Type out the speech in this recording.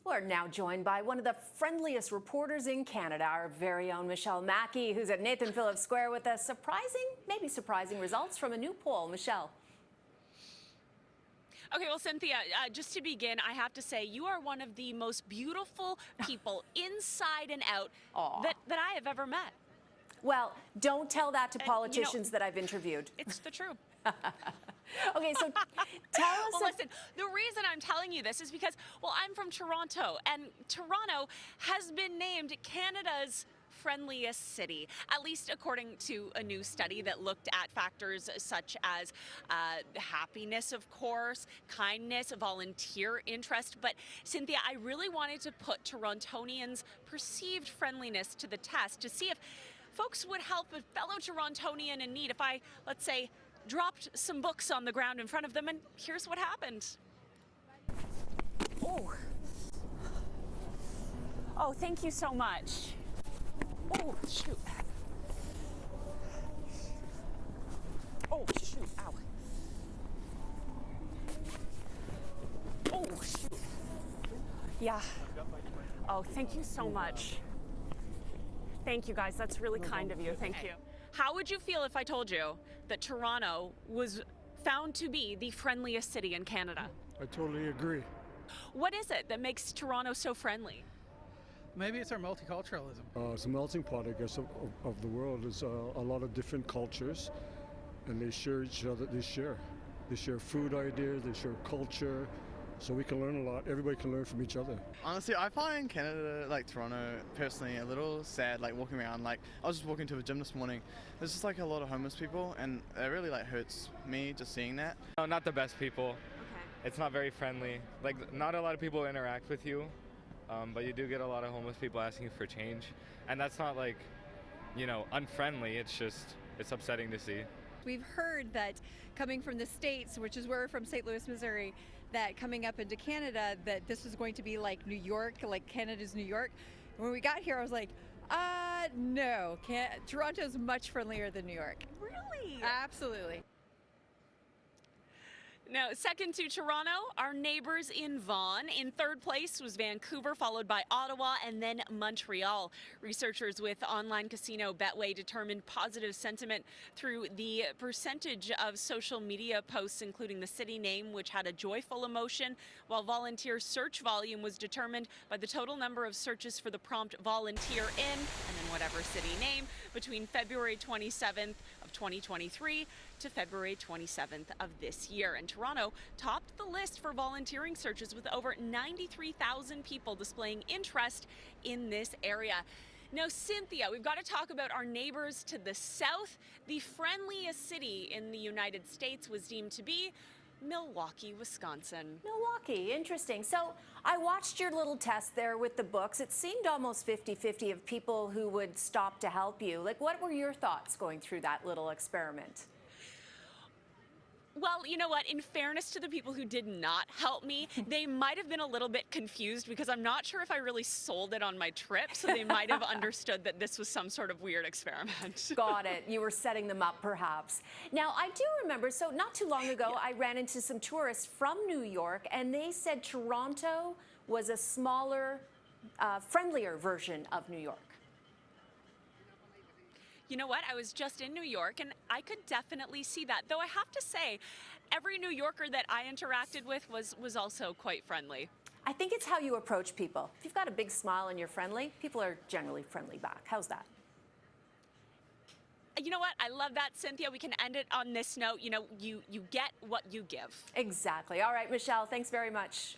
We're now joined by one of the friendliest reporters in Canada, our very own Michelle Mackey, who's at Nathan Phillips Square with us. Maybe surprising results from a new poll. Michelle. Okay, well, Cynthia, just to begin, I have to say you are one of the most beautiful people inside and out that I have ever met. Well, don't tell that to politicians that I've interviewed. It's the truth. Okay, so tell us. Well, listen, the reason I'm telling you this is because, well, I'm from Toronto, and Toronto has been named Canada's friendliest city, at least according to a new study that looked at factors such as happiness, of course, kindness, volunteer interest. But Cynthia, I really wanted to put Torontonians' perceived friendliness to the test to see if folks would help a fellow Torontonian in need if I, let's say, dropped some books on the ground in front of them, and here's what happened. Oh, thank you so much. Oh, shoot. Oh, shoot, ow. Oh, shoot. Yeah. Oh, thank you so much. Thank you, guys. That's really kind of you. Thank you. How would you feel if I told you that Toronto was found to be the friendliest city in Canada? I totally agree. What is it that makes Toronto so friendly? Maybe it's our multiculturalism. It's a melting pot, I guess, of the world. There's a lot of different cultures, and they share each other. They share food ideas. They share culture. So we can learn a lot. Everybody can learn from each other. Honestly, I find Canada, like Toronto, personally, a little sad, like walking around. Like, I was just walking to the gym this morning. There's just like a lot of homeless people, and it really like hurts me just seeing that. No, not the best people. Okay. It's not very friendly. Like, not a lot of people interact with you, but you do get a lot of homeless people asking you for change. And that's not like, unfriendly. It's just, it's upsetting to see. We've heard that coming from the States, which is where we're from, St. Louis, Missouri, that coming up into Canada, that this was going to be like New York, like Canada's New York. When we got here, I was like, no, Toronto's much friendlier than New York. Really? Absolutely. Now, second to Toronto, our neighbors in Vaughan. In third place was Vancouver, followed by Ottawa, and then Montreal. Researchers with online casino Betway determined positive sentiment through the percentage of social media posts, including the city name, which had a joyful emotion, while volunteer search volume was determined by the total number of searches for the prompt volunteer in, and then whatever city name, between February 27th of 2023 to February 27th of this year. And Toronto topped the list for volunteering searches with over 93,000 people displaying interest in this area. Now, Cynthia, we've got to talk about our neighbors to the south. The friendliest city in the United States was deemed to be Milwaukee, Wisconsin. Milwaukee, interesting. So I watched your little test there with the books. It seemed almost 50-50 of people who would stop to help you. Like, what were your thoughts going through that little experiment? Well, you know what? In fairness to the people who did not help me, they might have been a little bit confused because I'm not sure if I really sold it on my trip, so they might have understood that this was some sort of weird experiment. Got it. You were setting them up, perhaps. Now, I do remember, so not too long ago, I ran into some tourists from New York, and they said Toronto was a smaller, friendlier version of New York. You know what? I was just in New York, and I could definitely see that. Though I have to say, every New Yorker that I interacted with was also quite friendly. I think it's how you approach people. If you've got a big smile and you're friendly, people are generally friendly back. How's that? You know what? I love that, Cynthia. We can end it on this note. You get what you give. Exactly. All right, Michelle, thanks very much.